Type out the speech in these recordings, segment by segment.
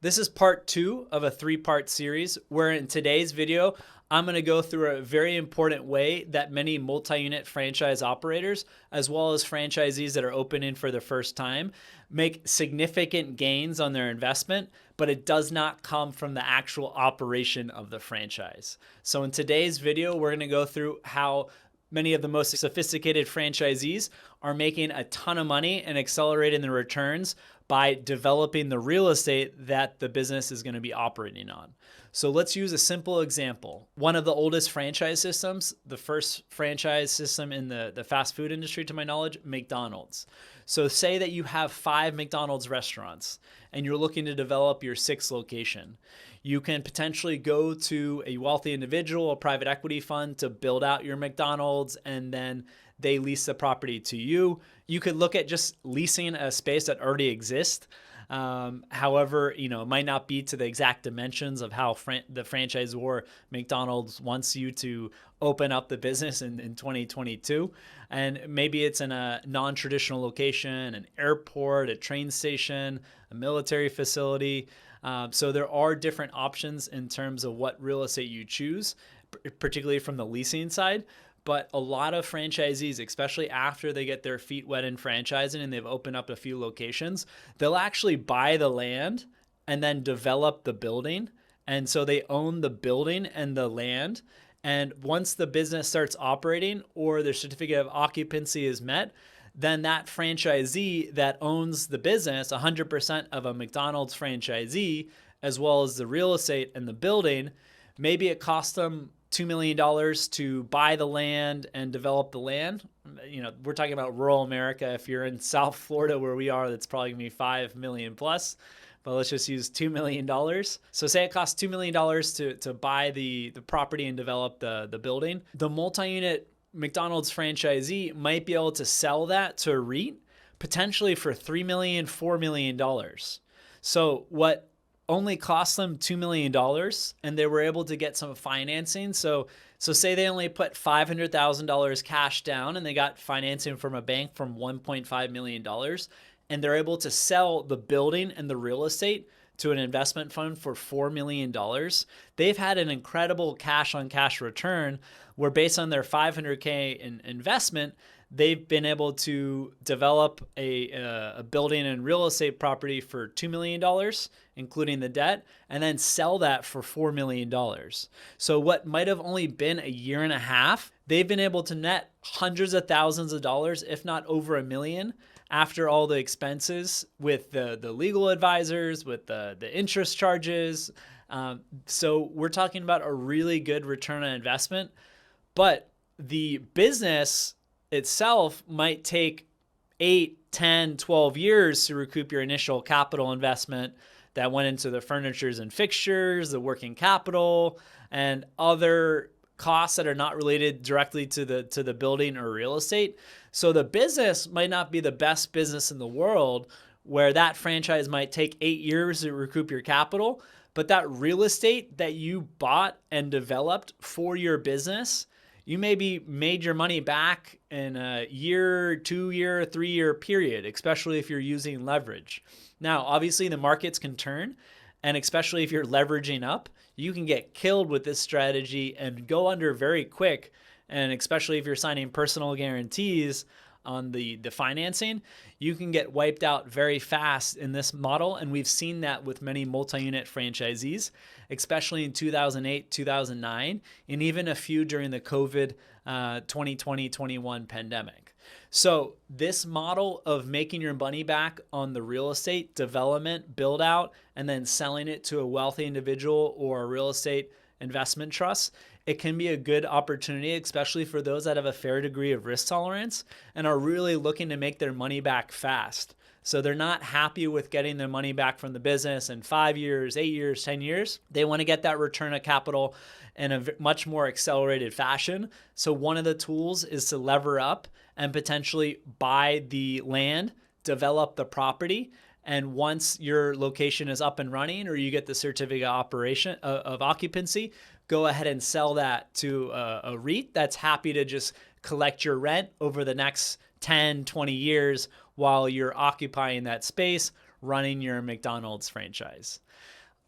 This is part 2 of a 3-part series where in today's video, I'm going to go through a very important way that many multi-unit franchise operators, as well as franchisees that are opening for the first time, make significant gains on their investment, but it does not come from the actual operation of the franchise. So in today's video, we're going to go through how many of the most sophisticated franchisees are making a ton of money and accelerating their returns by developing the real estate that the business is going to be operating on. So let's use a simple example. One of the oldest franchise systems, the first franchise system in the fast food industry, to my knowledge, McDonald's. So say that you have 5 McDonald's restaurants and you're looking to develop your 6th location. You can potentially go to a wealthy individual, a private equity fund to build out your McDonald's, and then they lease the property to you. You could look at just leasing a space that already exists. However, it might not be to the exact dimensions of how the franchisor McDonald's wants you to open up the business in 2022. And maybe it's in a non-traditional location, an airport, a train station, a military facility. So there are different options in terms of what real estate you choose, particularly from the leasing side. But a lot of franchisees, especially after they get their feet wet in franchising and they've opened up a few locations, they'll actually buy the land and then develop the building. And so they own the building and the land. And once the business starts operating or their certificate of occupancy is met, then that franchisee that owns the business, 100% of a McDonald's franchisee, as well as the real estate and the building, maybe it costs them $2 million to buy the land and develop the land. We're talking about rural America. If you're in South Florida where we are, that's probably gonna be $5 million plus, but let's just use $2 million. So say it costs $2 million to buy the property and develop the building. The multi-unit McDonald's franchisee might be able to sell that to a REIT potentially for $3 million, $4 million. So what only cost them $2 million and they were able to get some financing. So say they only put $500,000 cash down and they got financing from a bank from $1.5 million, and they're able to sell the building and the real estate to an investment fund for $4 million. They've had an incredible cash on cash return where based on their $500K investment, they've been able to develop a building and real estate property for $2 million, including the debt, and then sell that for $4 million. So what might have only been a year and a half, they've been able to net hundreds of thousands of dollars, if not over $1 million, after all the expenses with the legal advisors, with the interest charges. So we're talking about a really good return on investment, but the business itself might take 8, 10, 12 years to recoup your initial capital investment that went into the furnitures and fixtures, the working capital, and other costs that are not related directly to the building or real estate. So the business might not be the best business in the world where that franchise might take 8 years to recoup your capital, but that real estate that you bought and developed for your business, you maybe made your money back in a year, 2-year, 3-year period, especially if you're using leverage. Now, obviously the markets can turn, and especially if you're leveraging up, you can get killed with this strategy and go under very quick. And especially if you're signing personal guarantees on the financing, you can get wiped out very fast in this model. And we've seen that with many multi-unit franchisees, especially in 2008, 2009, and even a few during the COVID 2020-21 pandemic. So this model of making your money back on the real estate development, build out, and then selling it to a wealthy individual or a real estate investment trust, it can be a good opportunity, especially for those that have a fair degree of risk tolerance and are really looking to make their money back fast. So they're not happy with getting their money back from the business in 5 years, 8 years, 10 years. They want to get that return of capital in a much more accelerated fashion. So one of the tools is to lever up and potentially buy the land, develop the property, and once your location is up and running or you get the certificate of occupancy, go ahead and sell that to a REIT that's happy to just collect your rent over the next 10, 20 years while you're occupying that space, running your McDonald's franchise.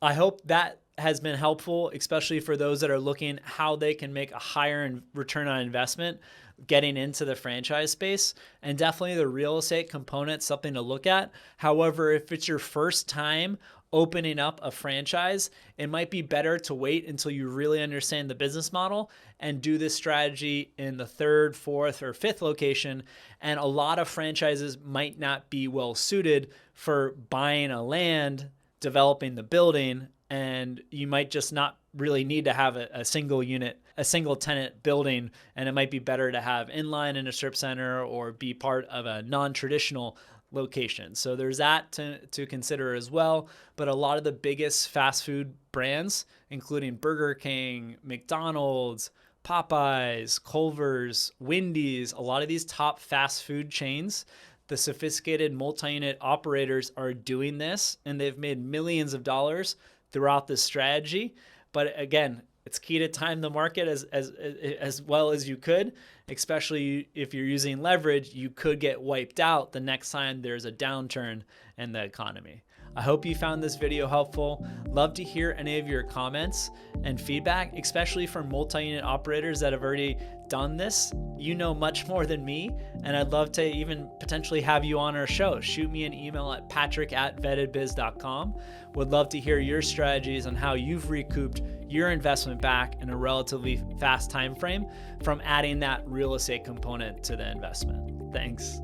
I hope that has been helpful, especially for those that are looking how they can make a higher return on investment getting into the franchise space. And definitely the real estate component, something to look at. However, if it's your first time opening up a franchise, it might be better to wait until you really understand the business model and do this strategy in the third, fourth, or fifth location. And a lot of franchises might not be well suited for buying a land, developing the building, and you might just not really need to have a single unit, a single tenant building, and it might be better to have inline in a strip center or be part of a non-traditional location. So there's that to consider as well. But a lot of the biggest fast food brands, including Burger King, McDonald's, Popeyes, Culver's, Wendy's, a lot of these top fast food chains, the sophisticated multi-unit operators are doing this, and they've made millions of dollars throughout this strategy. But again, it's key to time the market as well as you could, especially if you're using leverage. You could get wiped out the next time there's a downturn in the economy. I hope you found this video helpful. Love to hear any of your comments and feedback, especially from multi-unit operators that have already done this. You know much more than me, and I'd love to even potentially have you on our show. Shoot me an email at patrick@vettedbiz.com. Would love to hear your strategies on how you've recouped your investment back in a relatively fast time frame from adding that real estate component to the investment. Thanks.